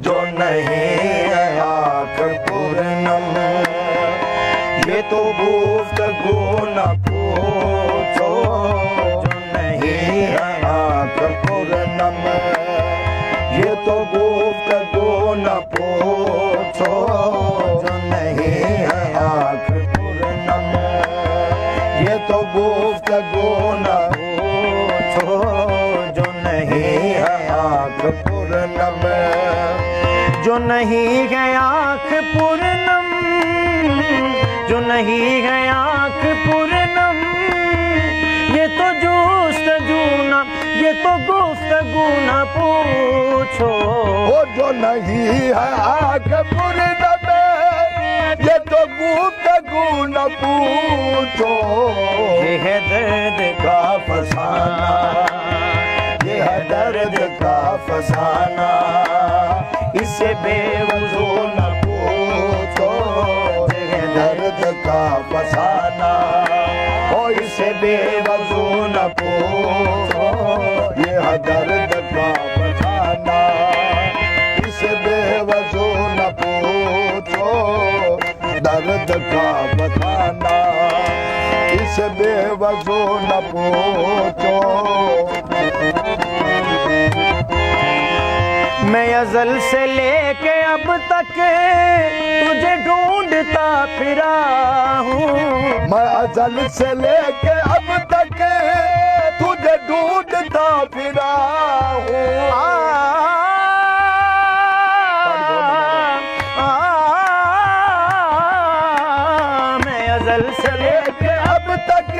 जो नहीं है आँख पूर्णम, ये तो गुफ्तगू न पूछो। जो नहीं है आँख पूर्णम, ये तो गुफ्तगू न पूछो। जो नहीं है आँख पूर्णम, ये तो गुफ्तगू न पूछो। जो नहीं है आँख पूर्णम, जो नहीं है आँख पूर्णम, जो नहीं है आँख पूर्णम, ये तो जुस्तजू न, ये तो गुफ्तगू न पूछो। वो जो नहीं है आँख पूर्णम, ये तो गुफ्तगू न पूछो। ये है दर्द का फसाना, ये है दर्द का फसाना, इससे बेवजू न पूछो। ये है दर्द का फसाना, ओ इससे बेवजू न पूछो। ये है दर्द का फसाना, इसे बेवजू न पूछो। दर्द का फसाना, इसे बेवजू न पूछो। मैं अज़ल से लेके अब तक तुझे ढूंढता फिरा हूँ। मैं अज़ल से लेके अब तक तुझे ढूंढता फिरा हूँ। मैं अज़ल से लेके अब तक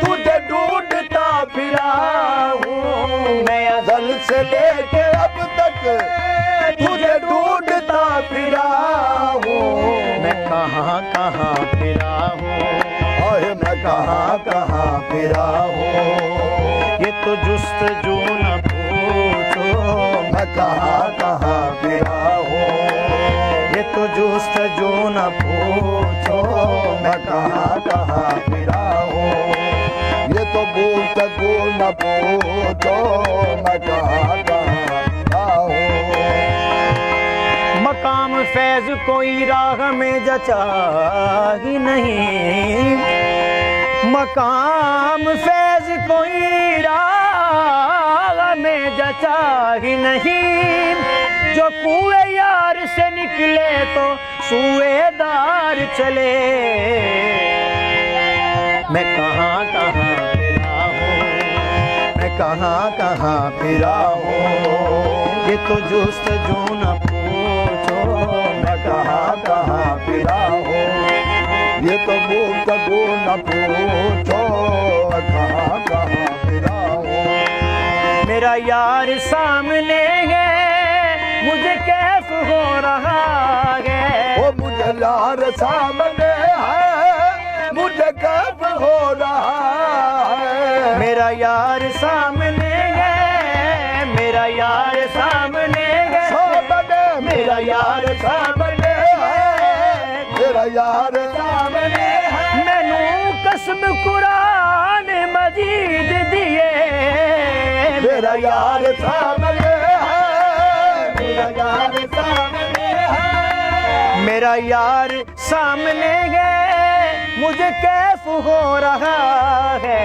तुझे ढूंढता फिरा हूँ। मैं अज़ल से लेके अब तक तुझे ढूंढता फिरा हूँ। मैं कहाँ कहाँ फिरा हूँ, ओए मैं कहाँ कहाँ फिरा हूँ। ये तो जुस्तजू न पूछो। मैं कहाँ कहाँ फिरा हूँ। ये तो जुस्तजू न पूछो। मैं कहाँ कहाँ फिरा हूँ। ये तो गुफ्तगू न पूछो। मैं कहाँ कहाँ फिरा हूँ। मकाम फैज कोई राह में जचा ही नहीं। मकाम फैज कोई राह में जचा ही नहीं। जो कुए यार से निकले तो सुएदार चले। मैं कहाँ कहाँ फिरा हूँ, मैं कहाँ कहाँ फिरा हूँ। ये तो जुस्तजू न पूछो। मैं कहाँ कहाँ फिरा हूँ। ये तो गुफ्तगू न पूछो। मैं कहाँ कहाँ फिरा हूँ। मेरा यार सामने है, मुझे कैफ हो रहा है। वो मुझे यार सामने है, मुझे कैफ हो रहा है। मेरा यार सामने है, मेरा यार सामने है। मेरा यार सामने है, मेरा यार सामने है। मैनू कसम कुरान मजीद दिए। मेरा यार सामने है, मेरा यार सामने है। मेरा यार सामने है, मुझे कैफ हो रहा है।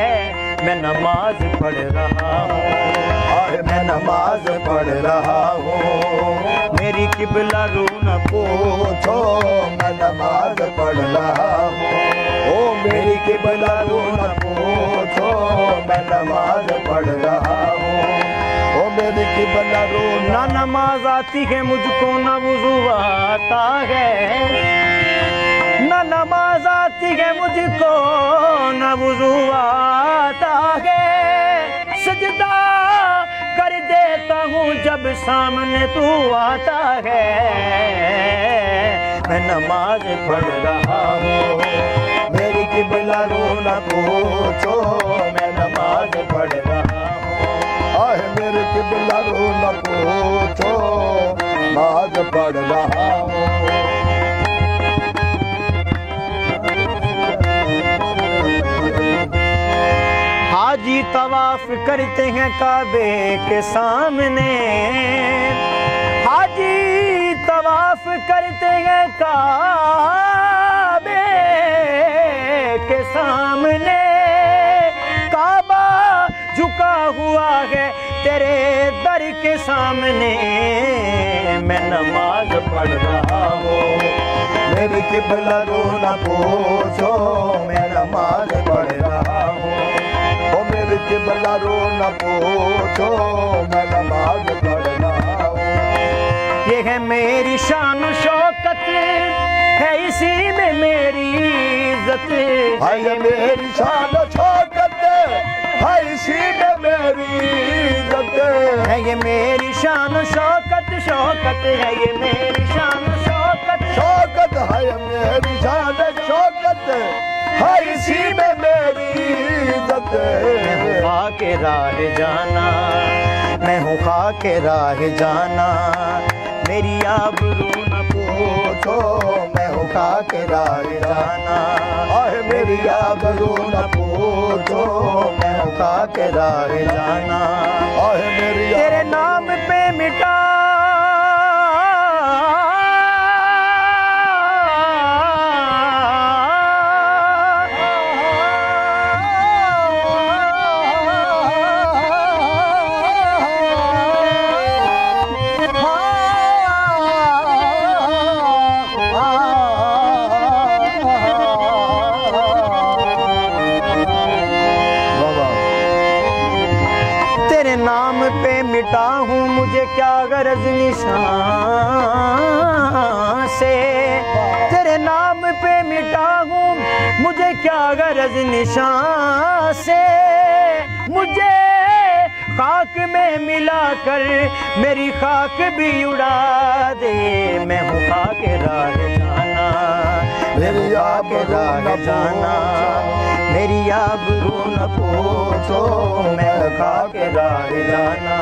मैं नमाज पढ़ रहा हूँ, और मैं नमाज पढ़ रहा हूँ। मेरी किबला रू न पूछो। मैं नमाज पढ़ रहा हूँ। ओ मेरी किबला रू न पूछो। मैं नमाज पढ़ रहा हूँ। ओ मेरी किबला रू ना नमाज आती है मुझको, ना वुज़ू आता है। ना नमाज आती है मुझको, ना वुज़ू आता है। सजदा कर देता हूँ जब सामने तू आता है। मैं नमाज पढ़ रहा हूँ, मेरी किबला रू न पूछो। मैं नमाज पढ़ रहा हूँ। आह मेरी किबला रू न पूछो। नमाज पढ़ रहा हूँ। हाजी तवाफ करते हैं काबे के सामने, हाजी तवाफ करते हैं काबे के सामने, काबा झुका हुआ है तेरे दर के सामने, मैं नमाज पढ़ रहा हूँ। मेरी किबला रो न पूछो, मैं नमाज पढ़ रहा हूँ। ओ मेरी किबला रो न पूछो, मैं नमाज पढ़ रहा हूँ। ये है मेरी शान शौकत, है इसी में मेरी इज्जत, हाय मेरी शान शौकत, हाय इसी में मेरी इज्जत है ये मेरी शान शौकत, शौकत है ये मेरी शान शौकत, शौकत है मेरी शान शौकत, हाय इसी में मेरी इज्जत मैं हूँ खाके राह जाना, मैं हूँ खाके राह जाना, मेरी आबरू न पूछो, मैं हूँ खाके राह जाना। आह मेरी आबरू न पूछो, मैं हूँ खाके राह जाना, आह मेरी तेरे नाम पे मिटा नाम पे मिटा हूँ, मुझे क्या गरज निशान से, तेरे नाम पे मिटा हूँ, मुझे क्या गरज निशान से, मुझे खाक में मिलाकर मेरी खाक भी उड़ा दे, मैं हूँ खाके राह जाना, मेरी खाके राह जाना, मेरी आबरू न पूछो, मैं खाके राह जाना।